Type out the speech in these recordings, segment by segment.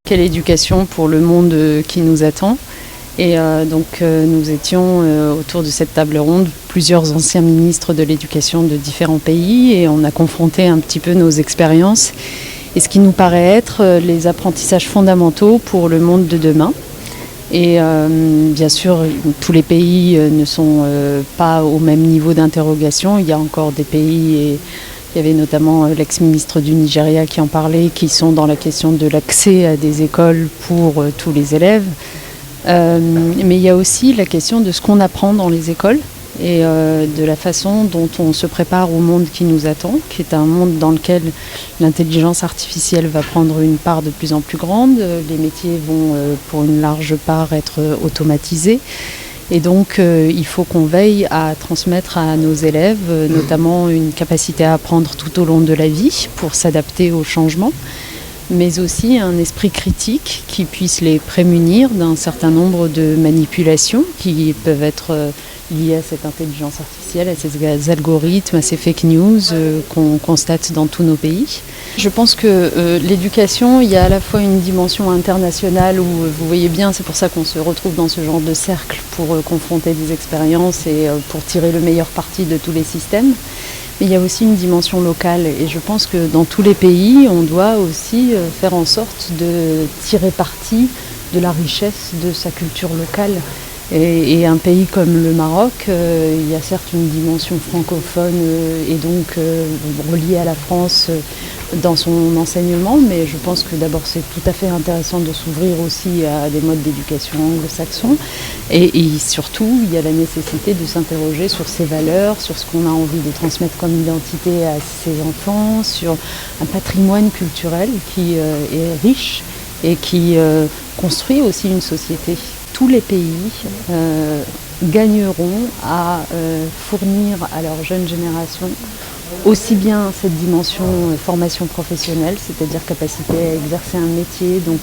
Quelle éducation pour le monde qui nous attend. Et nous étions autour de cette table ronde plusieurs anciens ministres de l'éducation de différents pays et on a confronté un petit peu nos expériences et ce qui nous paraît être les apprentissages fondamentaux pour le monde de demain. Et bien sûr, tous les pays ne sont pas au même niveau d'interrogation. Il y a encore des pays, et il y avait notamment l'ex-ministre du Nigeria qui en parlait, qui sont dans la question de l'accès à des écoles pour tous les élèves. Mais il y a aussi la question de ce qu'on apprend dans les écoles et de la façon dont on se prépare au monde qui nous attend, qui est un monde dans lequel l'intelligence artificielle va prendre une part de plus en plus grande. Les métiers vont pour une large part être automatisés. Et donc il faut qu'on veille à transmettre à nos élèves notamment une capacité à apprendre tout au long de la vie pour s'adapter aux changements, mais aussi un esprit critique qui puisse les prémunir d'un certain nombre de manipulations qui peuvent être liées à cette intelligence artificielle, à ces algorithmes, à ces fake news qu'on constate dans tous nos pays. Je pense que l'éducation, il y a à la fois une dimension internationale où vous voyez bien, c'est pour ça qu'on se retrouve dans ce genre de cercle pour confronter des expériences et pour tirer le meilleur parti de tous les systèmes. Mais il y a aussi une dimension locale et je pense que dans tous les pays, on doit aussi faire en sorte de tirer parti de la richesse de sa culture locale. Et un pays comme le Maroc, il y a certes une dimension francophone et donc reliée à la France dans son enseignement, mais je pense que d'abord c'est tout à fait intéressant de s'ouvrir aussi à des modes d'éducation anglo-saxons et surtout il y a la nécessité de s'interroger sur ses valeurs, sur ce qu'on a envie de transmettre comme identité à ses enfants, sur un patrimoine culturel qui est riche et qui construit aussi une société. Tous les pays gagneront à fournir à leur jeune génération aussi bien cette dimension formation professionnelle, c'est-à-dire capacité à exercer un métier, donc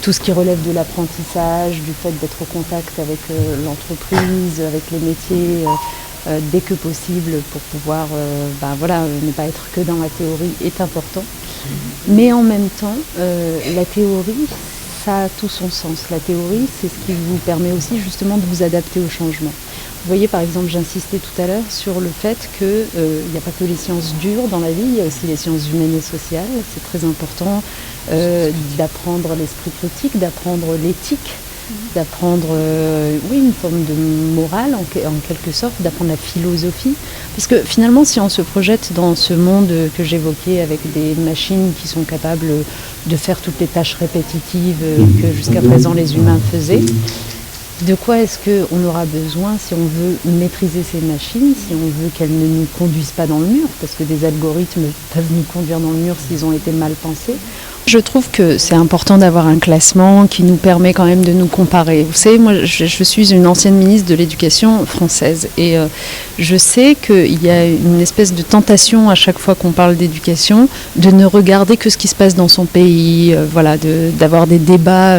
tout ce qui relève de l'apprentissage, du fait d'être au contact avec l'entreprise, avec les métiers dès que possible pour pouvoir ne pas être que dans la théorie est important. Mais en même temps, la théorie, ça a tout son sens. La théorie, c'est ce qui vous permet aussi justement de vous adapter au changement. Vous voyez, par exemple, j'insistais tout à l'heure sur le fait qu'il n'y a pas que les sciences dures dans la vie, il y a aussi les sciences humaines et sociales. C'est très important d'apprendre l'esprit critique, d'apprendre l'éthique, d'apprendre une forme de morale en quelque sorte, d'apprendre la philosophie. Parce que finalement, si on se projette dans ce monde que j'évoquais avec des machines qui sont capables de faire toutes les tâches répétitives que jusqu'à présent les humains faisaient, de quoi est-ce qu'on aura besoin si on veut maîtriser ces machines, si on veut qu'elles ne nous conduisent pas dans le mur, parce que des algorithmes peuvent nous conduire dans le mur s'ils ont été mal pensés. Je trouve que c'est important d'avoir un classement qui nous permet quand même de nous comparer. Vous savez, moi je suis une ancienne ministre de l'Éducation française et je sais qu'il y a une espèce de tentation à chaque fois qu'on parle d'éducation de ne regarder que ce qui se passe dans son pays, d'avoir des débats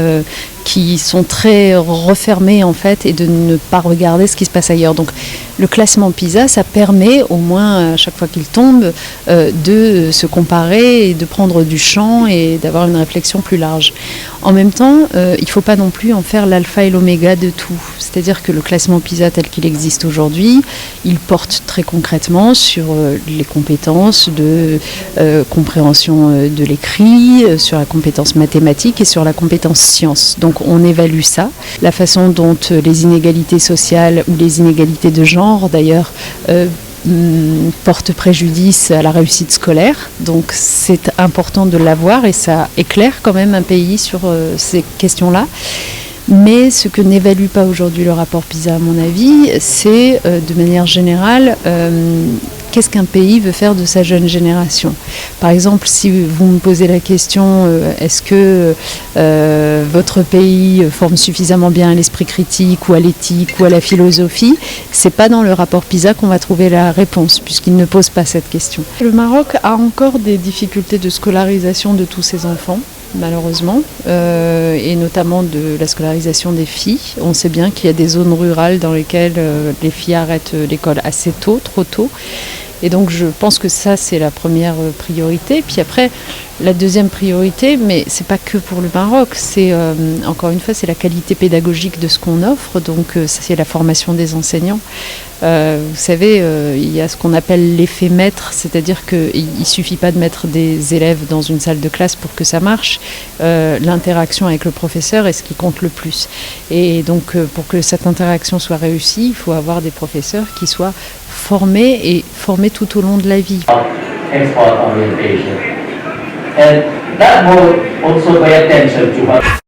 qui sont très refermés en fait et de ne pas regarder ce qui se passe ailleurs. Donc le classement PISA, ça permet au moins à chaque fois qu'il tombe de se comparer et de prendre du champ et d'avoir une réflexion plus large. En même temps, il ne faut pas non plus en faire l'alpha et l'oméga de tout. C'est-à-dire que le classement PISA tel qu'il existe aujourd'hui, il porte très concrètement sur les compétences de compréhension de l'écrit, sur la compétence mathématique et sur la compétence science. Donc on évalue ça. La façon dont les inégalités sociales ou les inégalités de genre d'ailleurs porte préjudice à la réussite scolaire. Donc c'est important de l'avoir et ça éclaire quand même un pays sur ces questions-là. Mais ce que n'évalue pas aujourd'hui le rapport PISA à mon avis, c'est de manière générale qu'est-ce qu'un pays veut faire de sa jeune génération. Par exemple, si vous me posez la question est-ce que votre pays forme suffisamment bien à l'esprit critique ou à l'éthique ou à la philosophie, c'est pas dans le rapport PISA qu'on va trouver la réponse puisqu'il ne pose pas cette question. Le Maroc a encore des difficultés de scolarisation de tous ses enfants, malheureusement, et notamment de la scolarisation des filles. On sait bien qu'il y a des zones rurales dans lesquelles les filles arrêtent l'école assez tôt, trop tôt. Et donc je pense que ça, c'est la première priorité. Puis après, la deuxième priorité, mais c'est pas que pour le Maroc, c'est encore une fois, c'est la qualité pédagogique de ce qu'on offre. Donc c'est la formation des enseignants. Vous savez, il y a ce qu'on appelle l'effet maître, c'est-à-dire qu'il ne suffit pas de mettre des élèves dans une salle de classe pour que ça marche. L'interaction avec le professeur est ce qui compte le plus. Et donc, pour que cette interaction soit réussie, il faut avoir des professeurs qui soient formés et formés tout au long de la vie. Export orientation. And that will also pay attention to what